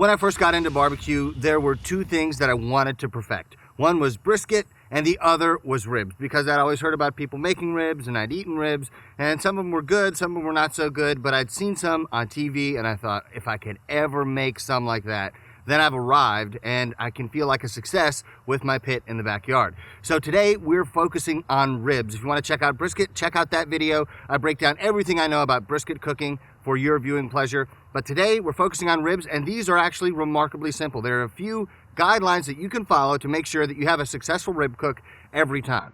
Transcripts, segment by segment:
When I first got into barbecue, there were two things that I wanted to perfect. One was brisket and the other was ribs, because I'd always heard about people making ribs and I'd eaten ribs, and some of them were good, some of them were not so good, but I'd seen some on TV and I thought, if I could ever make some like that, then I've arrived and I can feel like a success with my pit in the backyard. So today we're focusing on ribs. If you want to check out brisket, check out that video. I break down everything I know about brisket cooking for your viewing pleasure. But today we're focusing on ribs, and these are actually remarkably simple. There are a few guidelines that you can follow to make sure that you have a successful rib cook every time.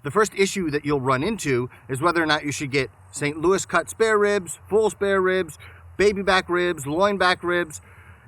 The first issue that you'll run into is whether or not you should get St. Louis cut spare ribs, full spare ribs, baby back ribs, loin back ribs,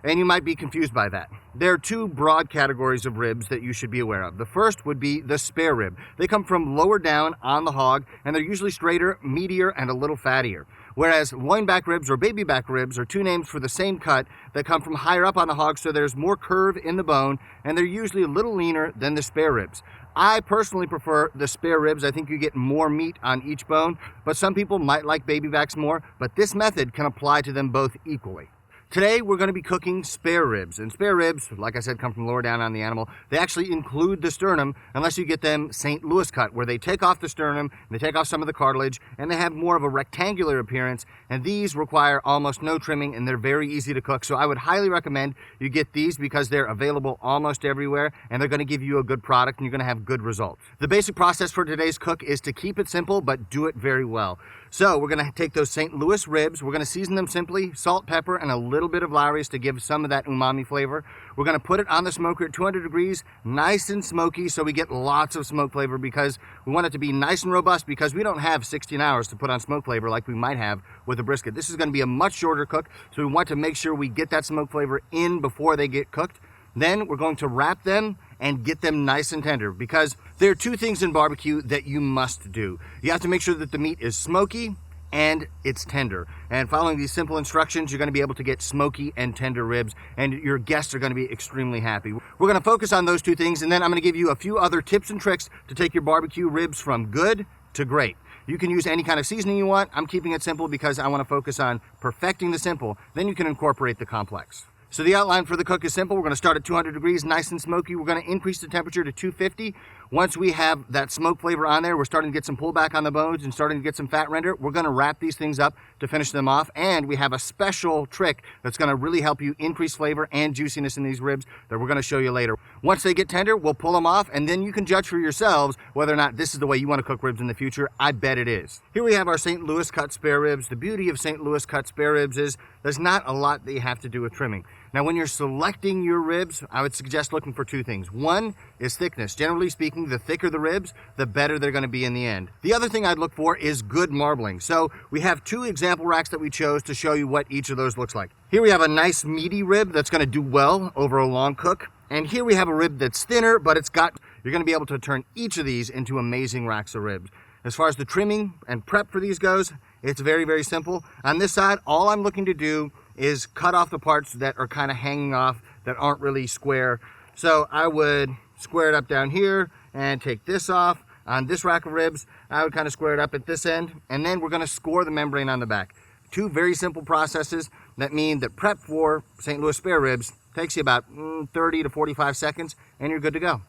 and you might be confused by that. There are two broad categories of ribs that you should be aware of. The first would be the spare rib. They come from lower down on the hog, and they're usually straighter, meatier, and a little fattier. Whereas loin back ribs or baby back ribs are two names for the same cut that come from higher up on the hog, so there's more curve in the bone, and they're usually a little leaner than the spare ribs. I personally prefer the spare ribs. I think you get more meat on each bone, but some people might like baby backs more, but this method can apply to them both equally. Today, we're going to be cooking spare ribs. And spare ribs, like I said, come from lower down on the animal. They actually include the sternum, unless you get them St. Louis cut, where they take off the sternum, and they take off some of the cartilage, and they have more of a rectangular appearance. And these require almost no trimming, and they're very easy to cook. So I would highly recommend you get these because they're available almost everywhere, and they're going to give you a good product, and you're going to have good results. The basic process for today's cook is to keep it simple, but do it very well. So we're going to take those St. Louis ribs. We're going to season them simply, salt, pepper, and a little bit of Lowry's to give some of that umami flavor. We're going to put it on the smoker at 200 degrees, nice and smoky, so we get lots of smoke flavor, because we want it to be nice and robust, because we don't have 16 hours to put on smoke flavor like we might have with a brisket. This is going to be a much shorter cook, so we want to make sure we get that smoke flavor in before they get cooked. Then we're going to wrap them and get them nice and tender, because there are two things in barbecue that you must do. You have to make sure that the meat is smoky and it's tender. And following these simple instructions, you're going to be able to get smoky and tender ribs, and your guests are going to be extremely happy. We're going to focus on those two things, and then I'm going to give you a few other tips and tricks to take your barbecue ribs from good to great. You can use any kind of seasoning you want. I'm keeping it simple because I want to focus on perfecting the simple. Then you can incorporate the complex. So the outline for the cook is simple. We're going to start at 200 degrees, nice and smoky. We're going to increase the temperature to 250. Once we have that smoke flavor on there, we're starting to get some pullback on the bones and starting to get some fat render. We're going to wrap these things up to finish them off. And we have a special trick that's going to really help you increase flavor and juiciness in these ribs that we're going to show you later. Once they get tender, we'll pull them off, and then you can judge for yourselves whether or not this is the way you want to cook ribs in the future. I bet it is. Here we have our St. Louis cut spare ribs. The beauty of St. Louis cut spare ribs is there's not a lot that you have to do with trimming. Now, when you're selecting your ribs, I would suggest looking for two things. One is thickness. Generally speaking, the thicker the ribs, the better they're going to be in the end. The other thing I'd look for is good marbling. So we have two example racks that we chose to show you what each of those looks like. Here we have a nice meaty rib that's going to do well over a long cook. And here we have a rib that's thinner, but you're going to be able to turn each of these into amazing racks of ribs. As far as the trimming and prep for these goes, it's very, very simple. On this side, all I'm looking to do is cut off the parts that are kind of hanging off, that aren't really square. So I would square it up down here and take this off. On this rack of ribs, I would kind of square it up at this end, and then we're going to score the membrane on the back. Two very simple processes that mean that prep for St. Louis spare ribs takes you about 30 to 45 seconds, and you're good to go.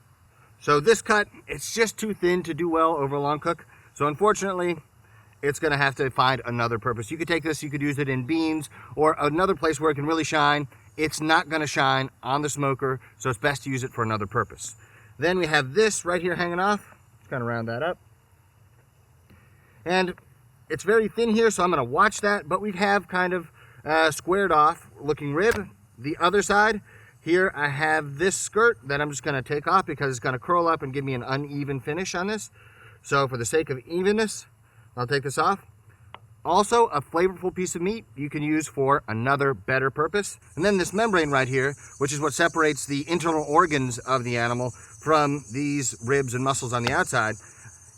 So this cut, it's just too thin to do well over a long cook. So unfortunately, it's going to have to find another purpose. You could take this, you could use it in beans or another place where it can really shine. It's not going to shine on the smoker, so it's best to use it for another purpose. Then we have this right here hanging off. Just kind of round that up. And it's very thin here, so I'm going to watch that, but we have kind of squared off looking rib. The other side, here I have this skirt that I'm just going to take off because it's going to curl up and give me an uneven finish on this. So for the sake of evenness, I'll take this off. Also, a flavorful piece of meat you can use for another better purpose. And then this membrane right here, which is what separates the internal organs of the animal from these ribs and muscles on the outside,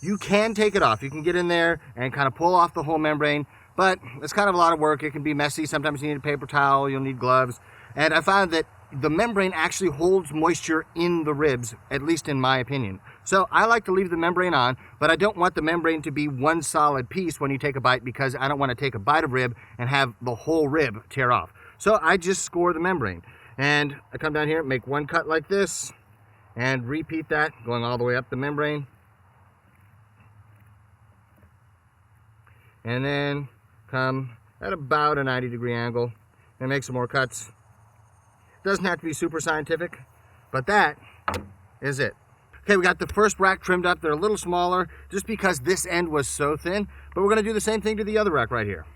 you can take it off. You can get in there and kind of pull off the whole membrane, but it's kind of a lot of work. It can be messy. Sometimes you need a paper towel, you'll need gloves. And I found that the membrane actually holds moisture in the ribs, at least in my opinion. So I like to leave the membrane on, but I don't want the membrane to be one solid piece when you take a bite, because I don't want to take a bite of rib and have the whole rib tear off. So I just score the membrane. And I come down here, make one cut like this, and repeat that, going all the way up the membrane. And then come at about a 90-degree angle and make some more cuts. Doesn't have to be super scientific, but that is it. Okay, we got the first rack trimmed up. They're a little smaller just because this end was so thin, but we're gonna do the same thing to the other rack right here.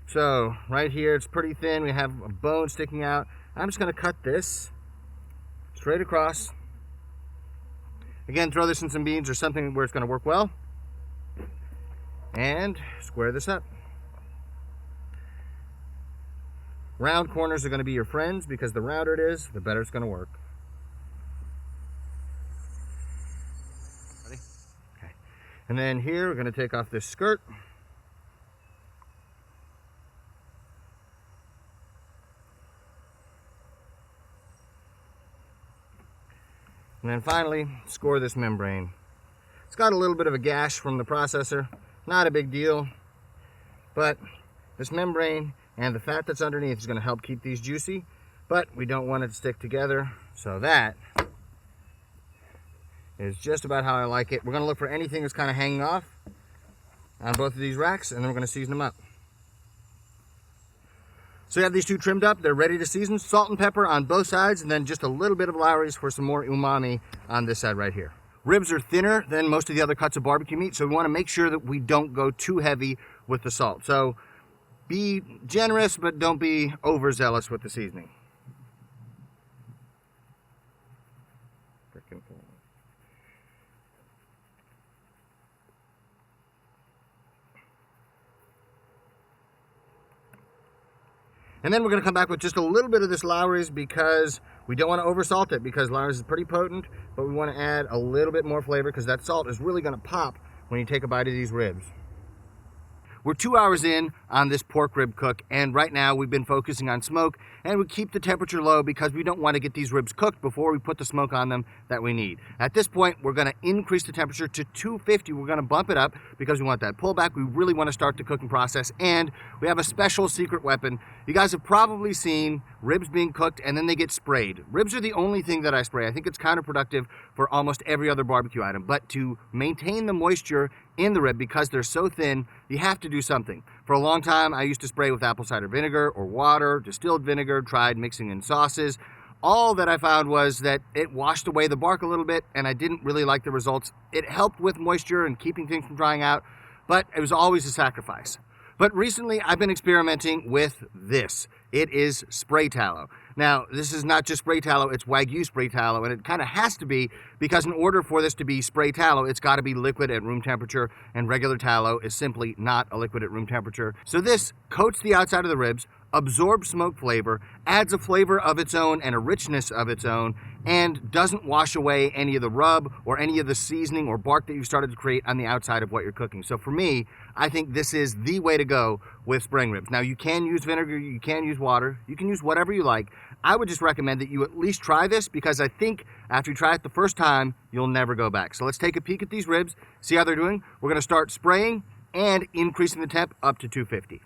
So right here, it's pretty thin. We have a bone sticking out. I'm just gonna cut this straight across. Again, throw this in some beans or something where it's gonna work well. And square this up. Round corners are going to be your friends, because the rounder it is, the better it's going to work. Ready? Okay. And then here we're going to take off this skirt. And then finally, score this membrane. It's got a little bit of a gash from the processor. Not a big deal, but this membrane and the fat that's underneath is going to help keep these juicy, but we don't want it to stick together. So that is just about how I like it. We're going to look for anything that's kind of hanging off on both of these racks, and then we're going to season them up. So you have these two trimmed up. They're ready to season. Salt and pepper on both sides, and then just a little bit of Lowry's for some more umami on this side right here. Ribs are thinner than most of the other cuts of barbecue meat, so we want to make sure that we don't go too heavy with the salt. So be generous, but don't be overzealous with the seasoning. And then we're going to come back with just a little bit of this Lowry's, because we don't want to oversalt it, because Lowry's is pretty potent, but we want to add a little bit more flavor, because that salt is really going to pop when you take a bite of these ribs. We're 2 hours in on this pork rib cook, and right now we've been focusing on smoke, and we keep the temperature low because we don't want to get these ribs cooked before we put the smoke on them that we need. At this point, we're going to increase the temperature to 250. We're going to bump it up because we want that pullback. We really want to start the cooking process, and we have a special secret weapon. You guys have probably seen ribs being cooked and then they get sprayed. Ribs are the only thing that I spray. I think it's counterproductive for almost every other barbecue item, but to maintain the moisture in the rib, because they're so thin, you have to do something. For a long time, I used to spray with apple cider vinegar or water, distilled vinegar, tried mixing in sauces. All that I found was that it washed away the bark a little bit, and I didn't really like the results. It helped with moisture and keeping things from drying out, but it was always a sacrifice. But recently, I've been experimenting with this. It is spray tallow. Now, this is not just spray tallow, it's Wagyu spray tallow, and it kind of has to be, because in order for this to be spray tallow, it's got to be liquid at room temperature, and regular tallow is simply not a liquid at room temperature. So this coats the outside of the ribs, absorbs smoke flavor, adds a flavor of its own and a richness of its own, and doesn't wash away any of the rub or any of the seasoning or bark that you've started to create on the outside of what you're cooking. So for me, I think this is the way to go with spraying ribs. Now, you can use vinegar, you can use water, you can use whatever you like. I would just recommend that you at least try this, because I think after you try it the first time, you'll never go back. So let's take a peek at these ribs, see how they're doing. We're going to start spraying and increasing the temp up to 250.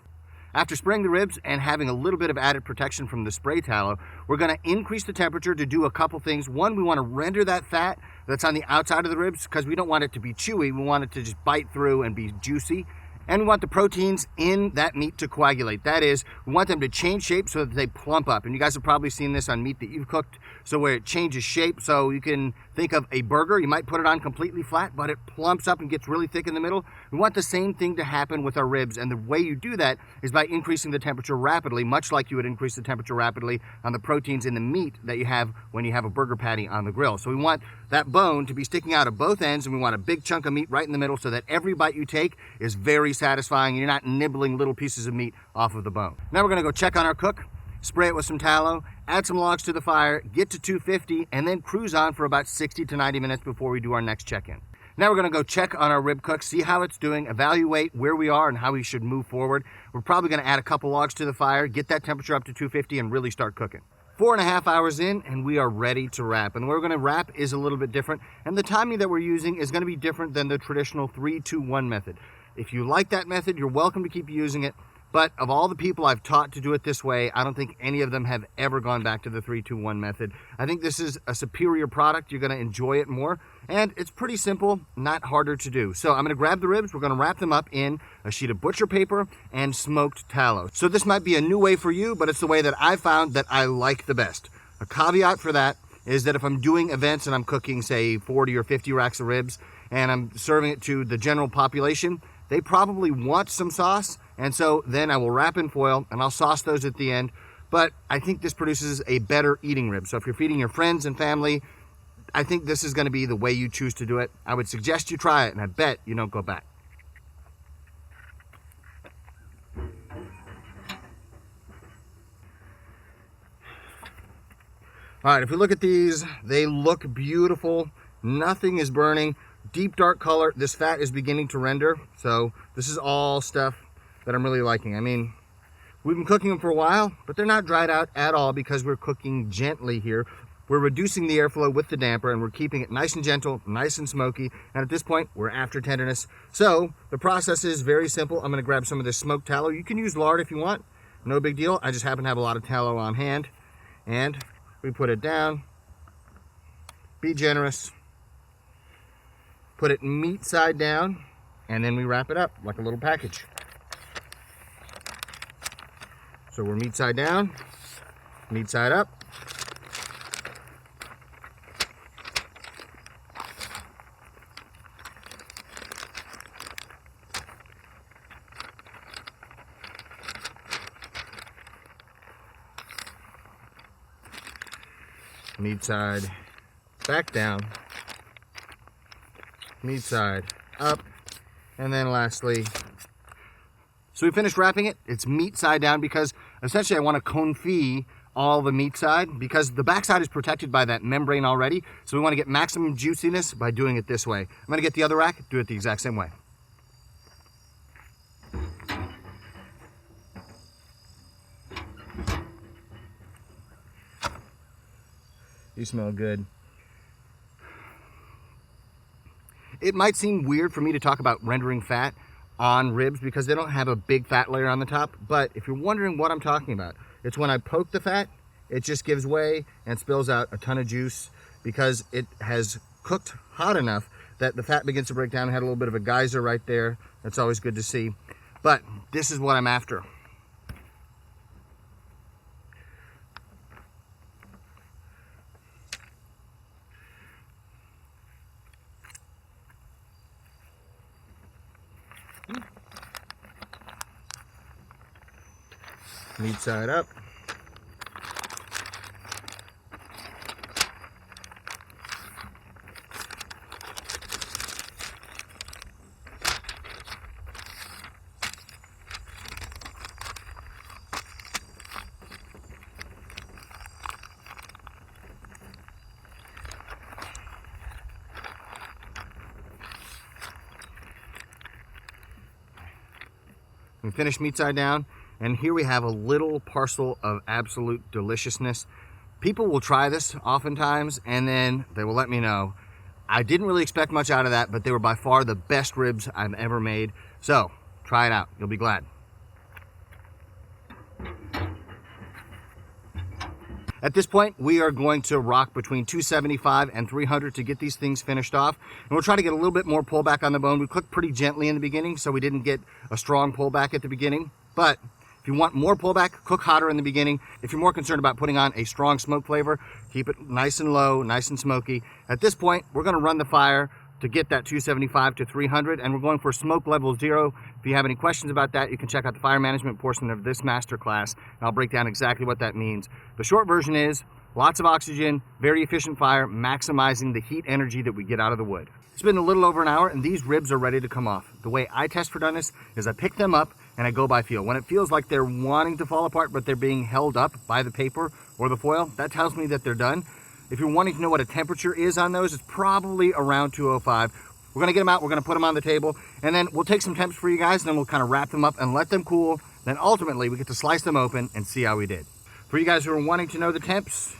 After spraying the ribs and having a little bit of added protection from the spray tallow, we're going to increase the temperature to do a couple things. One, we want to render that fat that's on the outside of the ribs, because we don't want it to be chewy. We want it to just bite through and be juicy. And we want the proteins in that meat to coagulate. That is, we want them to change shape so that they plump up. And you guys have probably seen this on meat that you've cooked, so where it changes shape. So you can think of a burger. You might put it on completely flat, but it plumps up and gets really thick in the middle. We want the same thing to happen with our ribs. And the way you do that is by increasing the temperature rapidly, much like you would increase the temperature rapidly on the proteins in the meat that you have when you have a burger patty on the grill. So we want that bone to be sticking out of both ends, and we want a big chunk of meat right in the middle so that every bite you take is very satisfying. You're not nibbling little pieces of meat off of the bone. Now we're gonna go check on our cook, spray it with some tallow, add some logs to the fire, get to 250, and then cruise on for about 60 to 90 minutes before we do our next check-in. Now we're gonna go check on our rib cook, see how it's doing, evaluate where we are and how we should move forward. We're probably gonna add a couple logs to the fire, get that temperature up to 250 and really start cooking. 4.5 hours in and we are ready to wrap. And the way we're gonna wrap is a little bit different. And the timing that we're using is gonna be different than the traditional 3-2-1 method. If you like that method, you're welcome to keep using it. But of all the people I've taught to do it this way, I don't think any of them have ever gone back to the 3-2-1 method. I think this is a superior product. You're gonna enjoy it more. And it's pretty simple, not harder to do. So I'm gonna grab the ribs, we're gonna wrap them up in a sheet of butcher paper and smoked tallow. So this might be a new way for you, but it's the way that I found that I like the best. A caveat for that is that if I'm doing events and I'm cooking, say, 40 or 50 racks of ribs, and I'm serving it to the general population, they probably want some sauce, and so then I will wrap in foil and I'll sauce those at the end. But I think this produces a better eating rib. So if you're feeding your friends and family, I think this is gonna be the way you choose to do it. I would suggest you try it, and I bet you don't go back. All right, if we look at these, they look beautiful. Nothing is burning. Deep dark color. This fat is beginning to render. So this is all stuff that I'm really liking. I mean, we've been cooking them for a while, but they're not dried out at all because we're cooking gently here. We're reducing the airflow with the damper and we're keeping it nice and gentle, nice and smoky. And at this point, we're after tenderness. So the process is very simple. I'm gonna grab some of this smoked tallow. You can use lard if you want, no big deal. I just happen to have a lot of tallow on hand. And we put it down, be generous, put it meat side down, and then we wrap it up like a little package. So we're meat side down, meat side up. Meat side back down, meat side up, and then lastly, so we finished wrapping it. It's meat side down because essentially I want to confit all the meat side because the back side is protected by that membrane already. So we want to get maximum juiciness by doing it this way. I'm going to get the other rack, do it the exact same way. You smell good. It might seem weird for me to talk about rendering fat on ribs because they don't have a big fat layer on the top, but if you're wondering what I'm talking about, it's when I poke the fat, it just gives way and spills out a ton of juice because it has cooked hot enough that the fat begins to break down. I had a little bit of a geyser right there. That's always good to see. But this is what I'm after. Meat side up. We finished meat side down. And here we have a little parcel of absolute deliciousness. People will try this oftentimes and then they will let me know. I didn't really expect much out of that, but they were by far the best ribs I've ever made. So try it out, you'll be glad. At this point, we are going to rock between 275 and 300 to get these things finished off. And we'll try to get a little bit more pullback on the bone. We cooked pretty gently in the beginning, so we didn't get a strong pullback at the beginning. But if you want more pullback, cook hotter in the beginning. If you're more concerned about putting on a strong smoke flavor, keep it nice and low, nice and smoky. At this point, we're gonna run the fire to get that 275 to 300, and we're going for smoke level 0. If you have any questions about that, you can check out the fire management portion of this masterclass, and I'll break down exactly what that means. The short version is lots of oxygen, very efficient fire, maximizing the heat energy that we get out of the wood. It's been a little over an hour, and these ribs are ready to come off. The way I test for doneness is I pick them up and I go by feel. When it feels like they're wanting to fall apart, but they're being held up by the paper or the foil, that tells me that they're done. If you're wanting to know what a temperature is on those, it's probably around 205. We're gonna get them out, we're gonna put them on the table, and then we'll take some temps for you guys, and then we'll kind of wrap them up and let them cool. Then ultimately, we get to slice them open and see how we did. For you guys who are wanting to know the temps,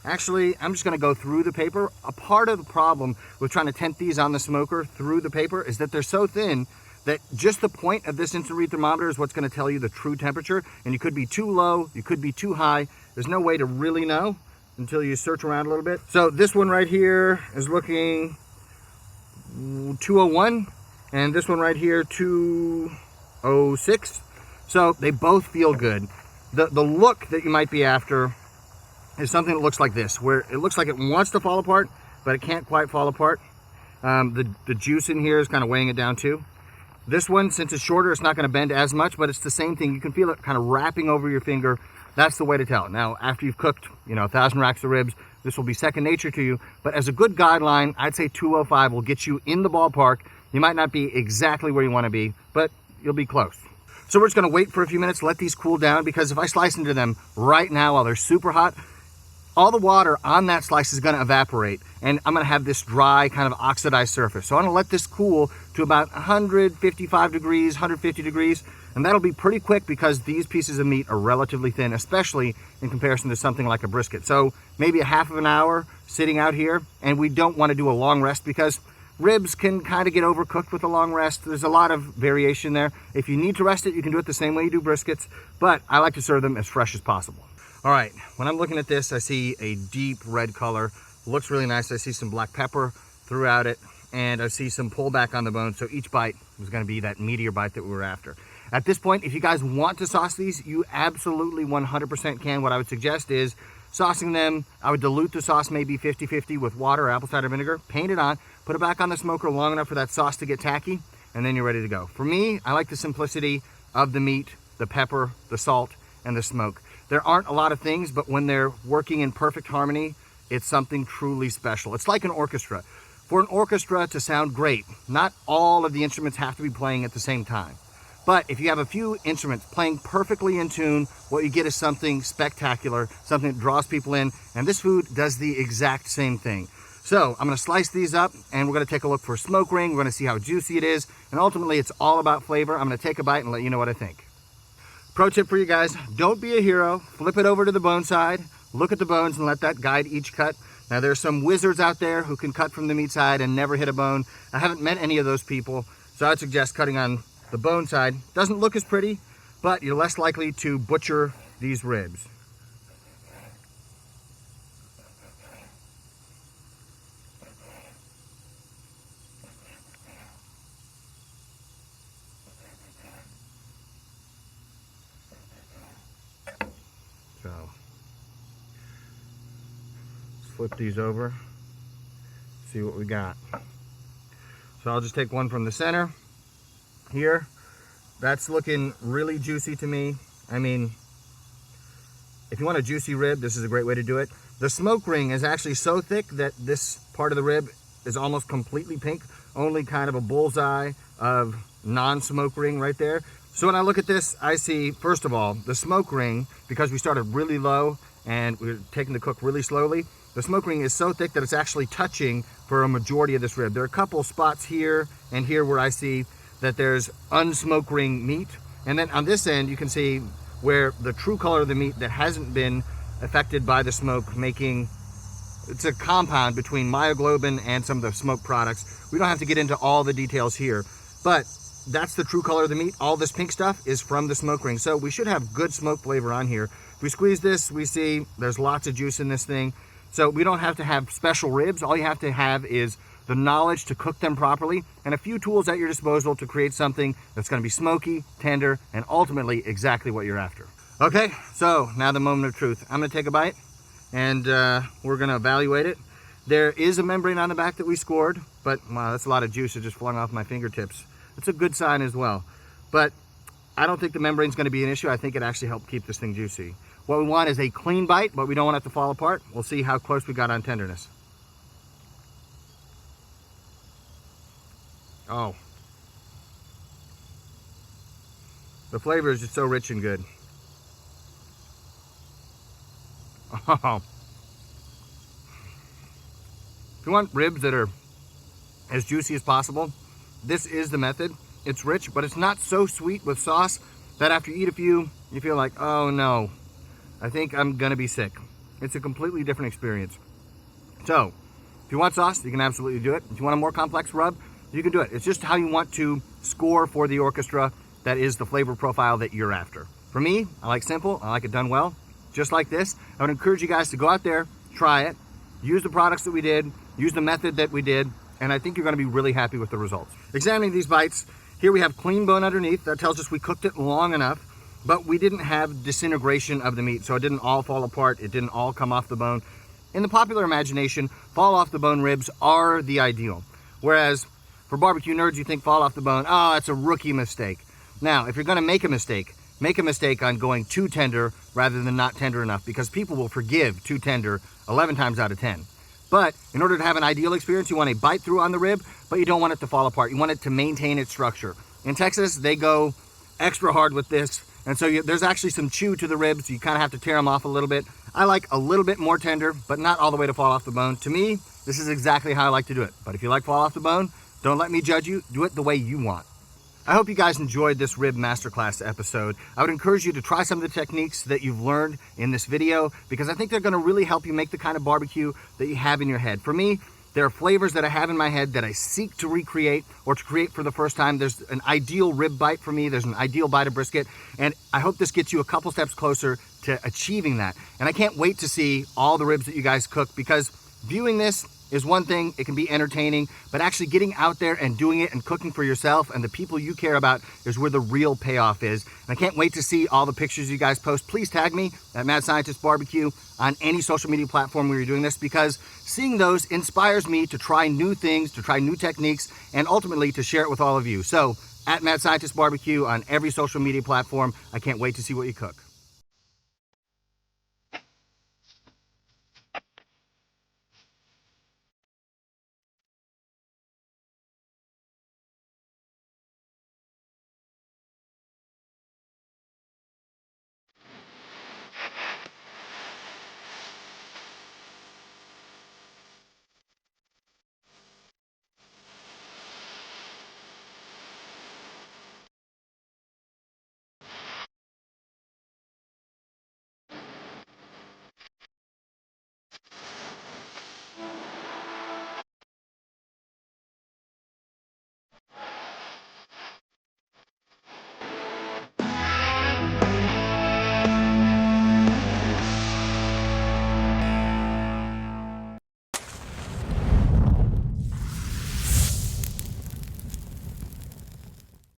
actually, I'm just gonna go through the paper. A part of the problem with trying to temp these on the smoker through the paper is that they're so thin that just the point of this instant read thermometer is what's gonna tell you the true temperature, and you could be too low, you could be too high. There's no way to really know until you search around a little bit. So this one right here is looking 201, and this one right here 206. So they both feel good. The look that you might be after is something that looks like this, where it looks like it wants to fall apart, but it can't quite fall apart. The juice in here is kind of weighing it down too. This one, since it's shorter, it's not going to bend as much, but it's the same thing. You can feel it kind of wrapping over your finger. That's the way to tell. Now, after you've cooked, 1,000 racks of ribs, this will be second nature to you. But as a good guideline, I'd say 205 will get you in the ballpark. You might not be exactly where you want to be, but you'll be close. So we're just going to wait for a few minutes, let these cool down, because if I slice into them right now while they're super hot, all the water on that slice is going to evaporate, and I'm going to have this dry kind of oxidized surface. So I'm going to let this cool to about 155 degrees, 150 degrees, and that'll be pretty quick because these pieces of meat are relatively thin, especially in comparison to something like a brisket. So maybe a half of an hour sitting out here, and we don't want to do a long rest because ribs can kind of get overcooked with a long rest. There's a lot of variation there. If you need to rest it, you can do it the same way you do briskets, but I like to serve them as fresh as possible. All right, when I'm looking at this, I see a deep red color. Looks really nice. I see some black pepper throughout it, and I see some pullback on the bone. So each bite was gonna be that meatier bite that we were after. At this point, if you guys want to sauce these, you absolutely 100% can. What I would suggest is saucing them. I would dilute the sauce maybe 50-50 with water or apple cider vinegar, paint it on, put it back on the smoker long enough for that sauce to get tacky, and then you're ready to go. For me, I like the simplicity of the meat, the pepper, the salt, and the smoke. There aren't a lot of things, but when they're working in perfect harmony, it's something truly special. It's like an orchestra. For an orchestra to sound great, not all of the instruments have to be playing at the same time. But if you have a few instruments playing perfectly in tune, what you get is something spectacular, something that draws people in, and this food does the exact same thing. So I'm gonna slice these up, and we're gonna take a look for a smoke ring. We're gonna see how juicy it is, and ultimately it's all about flavor. I'm gonna take a bite and let you know what I think. Pro tip for you guys, don't be a hero. Flip it over to the bone side, look at the bones, and let that guide each cut. Now there's some wizards out there who can cut from the meat side and never hit a bone. I haven't met any of those people, so I'd suggest cutting on the bone side. Doesn't look as pretty, but you're less likely to butcher these ribs. So, let's flip these over, see what we got. So I'll just take one from the center here. That's looking really juicy to me. I mean, if you want a juicy rib, this is a great way to do it. The smoke ring is actually so thick that this part of the rib is almost completely pink, only kind of a bullseye of non-smoke ring right there. So when I look at this, I see, first of all, the smoke ring, because we started really low and we're taking the cook really slowly, the smoke ring is so thick that it's actually touching for a majority of this rib. There are a couple spots here and here where I see that there's unsmoke ring meat. And then on this end, you can see where the true color of the meat that hasn't been affected by the smoke, making, it's a compound between myoglobin and some of the smoke products. We don't have to get into all the details here, but that's the true color of the meat. All this pink stuff is from the smoke ring. So we should have good smoke flavor on here. If we squeeze this, we see there's lots of juice in this thing. So we don't have to have special ribs. All you have to have is the knowledge to cook them properly and a few tools at your disposal to create something that's going to be smoky, tender, and ultimately exactly what you're after. Okay, so now the moment of truth. I'm going to take a bite and we're going to evaluate it. There is a membrane on the back that we scored, but wow, that's a lot of juice that just flung off my fingertips. It's a good sign as well. But I don't think the membrane's going to be an issue. I think it actually helped keep this thing juicy. What we want is a clean bite, but we don't want it to fall apart. We'll see how close we got on tenderness. Oh. The flavor is just so rich and good. Oh. If you want ribs that are as juicy as possible, this is the method. It's rich, but it's not so sweet with sauce that after you eat a few, you feel like, oh no, I think I'm gonna be sick. It's a completely different experience. So, if you want sauce, you can absolutely do it. If you want a more complex rub, you can do it. It's just how you want to score for the orchestra that is the flavor profile that you're after. For me, I like simple, I like it done well, just like this. I would encourage you guys to go out there, try it, use the products that we did, use the method that we did, and I think you're gonna be really happy with the results. Examining these bites, here we have clean bone underneath. That tells us we cooked it long enough, but we didn't have disintegration of the meat, so it didn't all fall apart, it didn't all come off the bone. In the popular imagination, fall off the bone ribs are the ideal. Whereas for barbecue nerds, you think fall off the bone, oh, that's a rookie mistake. Now, if you're gonna make a mistake on going too tender rather than not tender enough, because people will forgive too tender 11 times out of 10. But in order to have an ideal experience, you want a bite through on the rib, but you don't want it to fall apart. You want it to maintain its structure. In Texas, they go extra hard with this, and so there's actually some chew to the ribs. You kind of have to tear them off a little bit. I like a little bit more tender, but not all the way to fall off the bone. To me, this is exactly how I like to do it. But if you like fall off the bone, don't let me judge you. Do it the way you want. I hope you guys enjoyed this rib masterclass episode. I would encourage you to try some of the techniques that you've learned in this video, because I think they're gonna really help you make the kind of barbecue that you have in your head. For me, there are flavors that I have in my head that I seek to recreate or to create for the first time. There's an ideal rib bite for me. There's an ideal bite of brisket. And I hope this gets you a couple steps closer to achieving that. And I can't wait to see all the ribs that you guys cook, because viewing this is one thing, it can be entertaining, but actually getting out there and doing it and cooking for yourself and the people you care about is where the real payoff is. And I can't wait to see all the pictures you guys post. Please tag me at Mad Scientist Barbecue on any social media platform where you're doing this, because seeing those inspires me to try new things, to try new techniques, and ultimately to share it with all of you. So at Mad Scientist Barbecue on every social media platform. I can't wait to see what you cook.